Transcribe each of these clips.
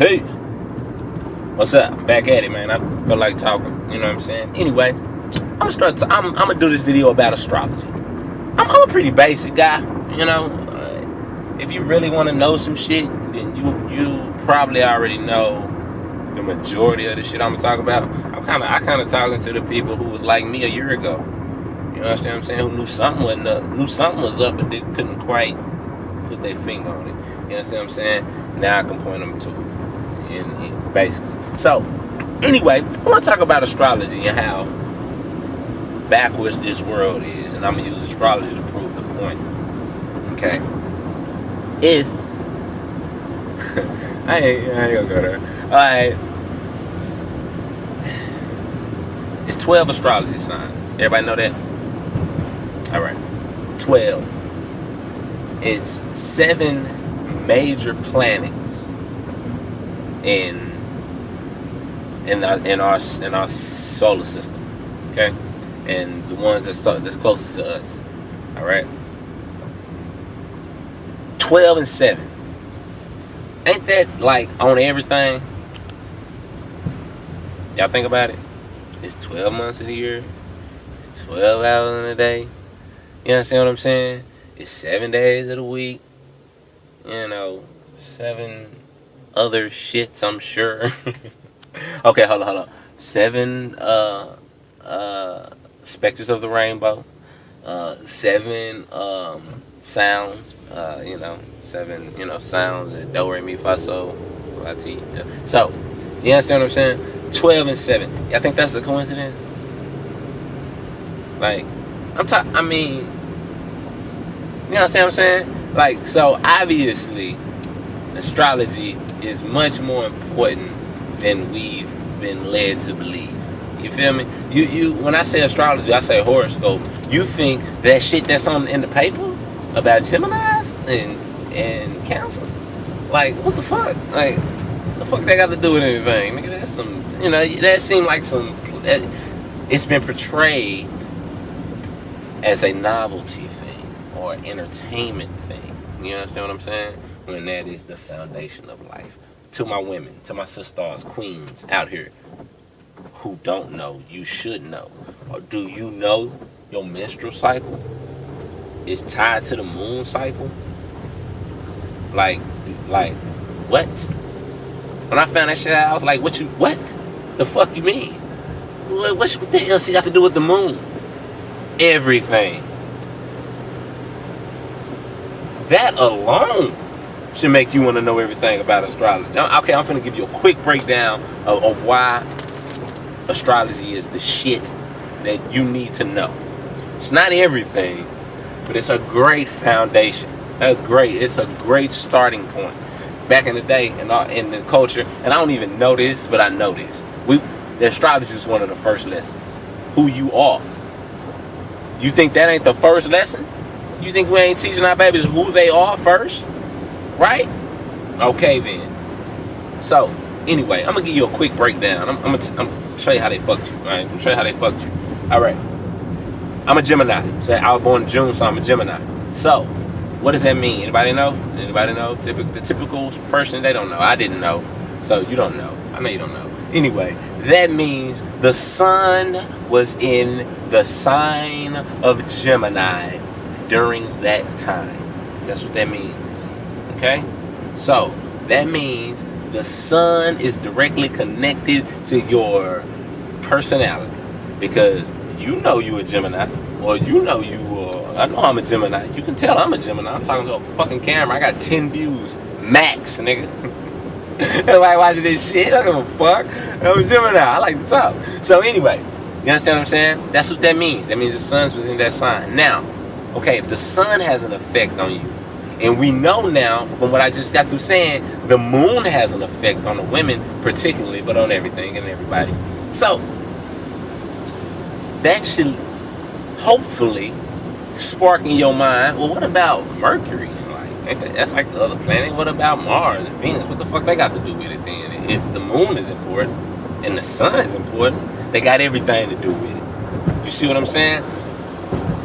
Hey, what's up? I'm back at it, man. I feel like talking. You know what I'm saying? Anyway, I'm gonna do this video about astrology. I'm a pretty basic guy. You know, if you really want to know some shit, then you probably already know the majority of the shit I'm gonna talk about. I kind of talking to the people who was like me a year ago. You understand what I'm saying? Who knew something wasn't up, but they couldn't quite put their finger on it. You understand what I'm saying? Now I can point them to it. And basically. So, anyway, I want to talk about astrology and how backwards this world is, and I'm gonna use astrology to prove the point. Okay. If I ain't gonna go there. Alright. It's 12 astrology signs. Everybody know that? Alright. 12. It's 7 major planets in our solar system. Okay? And the ones that's closest to us. Alright? 12 and 7. Ain't that like on everything? Y'all think about it? It's 12 months of the year. It's 12 hours in a day. You understand what I'm saying? It's 7 days of the week. You know, 7 other shits, I'm sure. Okay, hold on. 7 specters of the rainbow. 7 sounds. 7 sounds. Do, re, mi, fa, sol, la, ti. So, you understand what I'm saying? 12 and 7. Y'all think that's a coincidence? Like, I mean, you understand what I'm saying? Like, so obviously, astrology is much more important than we've been led to believe. You feel me? You when I say astrology, I say horoscope. You think that shit that's in the paper about Geminis and Cancers? Like, what the fuck? Like, the fuck they got to do with anything? Nigga, that's some, that seemed like some, it's been portrayed as a novelty thing or entertainment thing. You understand what I'm saying? When that is the foundation of life. To my women, to my sisters, queens out here who don't know, you should know. Or do you know your menstrual cycle is tied to the moon cycle? Like, what? When I found that shit out, I was like, what the fuck you mean? What the hell she got to do with the moon? Everything. That alone should make you want to know everything about astrology. Okay, I'm finna give you a quick breakdown of why astrology is the shit that you need to know. It's not everything, but it's a great foundation. It's a great starting point. Back in the day, in the culture, and I don't even know this, but I know this. The astrology is one of the first lessons. Who you are. You think that ain't the first lesson? You think we ain't teaching our babies who they are first? Right? Okay then. So, anyway, I'm gonna give you a quick breakdown. I'm gonna show you how they fucked you. Right? I'm gonna show you how they fucked you. Alright. I'm a Gemini. So I was born in June, so I'm a Gemini. So, what does that mean? Anybody know? The typical person, they don't know. I didn't know. So you don't know. I know you don't know. Anyway, that means the sun was in the sign of Gemini during that time. That's what that means. Okay? So, that means the sun is directly connected to your personality. Because you know you a Gemini. Or you know I know I'm a Gemini. You can tell I'm a Gemini. I'm talking to a fucking camera. I got 10 views. Max, nigga. Everybody watching this shit. I don't give a fuck. I'm a Gemini. I like to talk. So anyway, you understand what I'm saying? That's what that means. That means the sun was in that sign. Now, okay, if the sun has an effect on you, and we know now, from what I just got through saying, the moon has an effect on the women particularly, but on everything and everybody. So, that should hopefully spark in your mind, well, what about Mercury? That's like the other planet. What about Mars and Venus? What the fuck they got to do with it then? If the moon is important and the sun is important, they got everything to do with it. You see what I'm saying?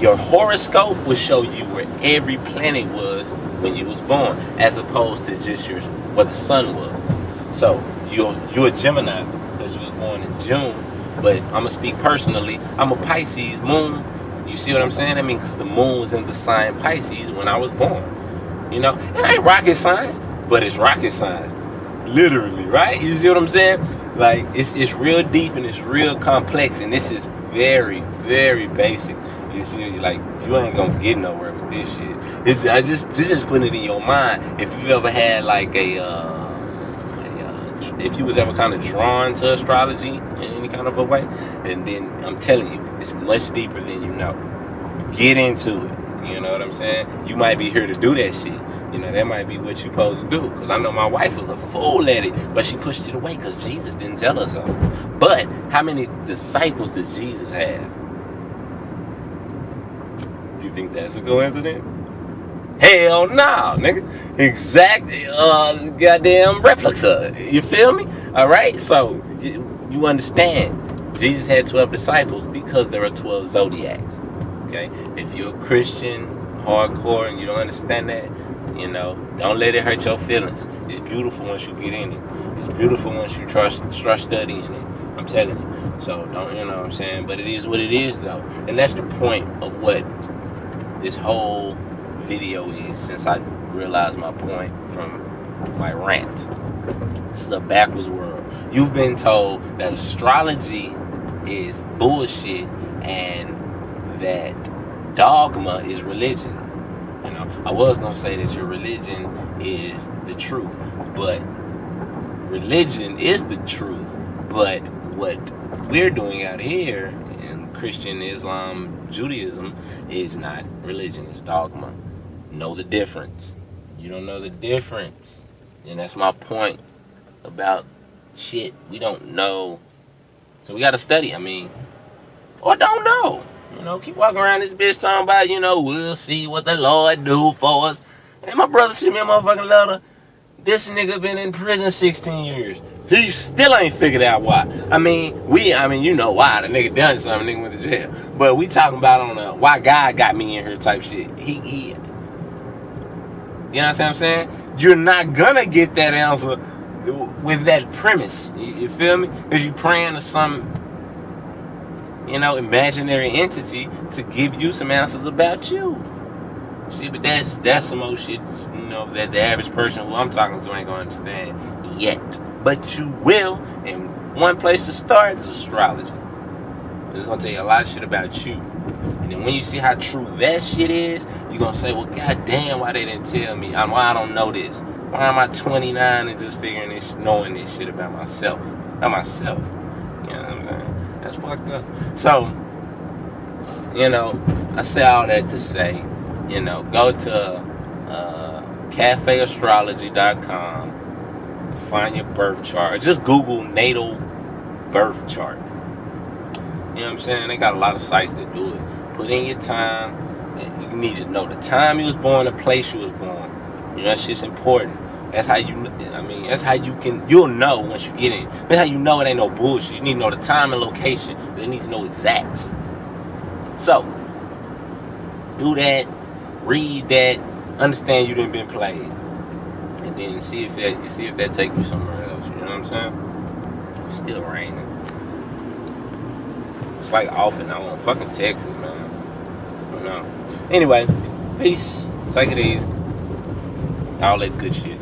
Your horoscope will show you where every planet was when you was born, as opposed to just where the sun was. So you're a Gemini because you was born in June. But I'm gonna speak personally. I'm a Pisces moon. You see what I'm saying? I mean, because the moon was in the sign Pisces when I was born. You know, it ain't rocket science, but it's rocket science, literally, right? You see what I'm saying? Like it's real deep and it's real complex, and this is very, very basic. You see, like you ain't gonna get nowhere with this shit. I just putting it in your mind. If you've ever had like if you was ever kind of drawn to astrology in any kind of a way, and then I'm telling you, it's much deeper than you know. Get into it. You know what I'm saying? You might be here to do that shit. You know, that might be what you're supposed to do. Because I know my wife was a fool at it, but she pushed it away because Jesus didn't tell her so. But how many disciples does Jesus have? You think that's a coincidence? Hell no, nigga. Exact goddamn replica. You feel me? Alright? So, you understand. Jesus had 12 disciples because there are 12 zodiacs. Okay? If you're a Christian, hardcore, and you don't understand that, you know, don't let it hurt your feelings. It's beautiful once you get in it. It's beautiful once you start studying it. I'm telling you. So, don't, you know what I'm saying? But it is what it is, though. And that's the point of what this whole video is, since I realized my point from my rant. This is a backwards world. You've been told that astrology is bullshit and that dogma is religion. You know, I was gonna say that your religion is the truth, but religion is the truth. But what we're doing out here in Christian, Islam, Judaism is not religion, it's dogma. Know the difference. You don't know the difference. And that's my point about shit we don't know. So we gotta study, I mean, or don't know. You know, keep walking around this bitch talking about, you know, we'll see what the Lord do for us. And my brother sent me a motherfucking letter. This nigga been in prison 16 years. He still ain't figured out why. I mean, you know why. The nigga done something, nigga went to jail. But we talking about on a why God got me in here type shit. He you know what I'm saying? You're not gonna get that answer with that premise. You feel me? Because you praying to some, you know, imaginary entity to give you some answers about you. See, but that's some old shit, you know, that the average person who I'm talking to ain't gonna understand yet. But you will, and one place to start is astrology. It's gonna tell you a lot of shit about you. And then when you see how true that shit is, you're gonna say, well, goddamn, why they didn't tell me? Why I don't know this? Why am I 29 and just figuring this, knowing this shit about myself? Not myself. You know what I'm saying? That's fucked up. So, you know, I say all that to say, you know, go to cafeastrology.com, find your birth chart. Just Google natal birth chart. You know what I'm saying? They got a lot of sites that do it. Put in your time. And you need to know the time you was born, the place you was born. You know, that shit's important. That's how you, I mean, that's how you'll know once you get in. That's how you know it ain't no bullshit. You need to know the time and location. They need to know exacts. So, do that. Read that. Understand you done been played. And then see if that take you somewhere else. You know what I'm saying? It's still raining. It's like off and on. Fucking Texas, man. I don't know. Anyway, peace. Take it easy. All that good shit.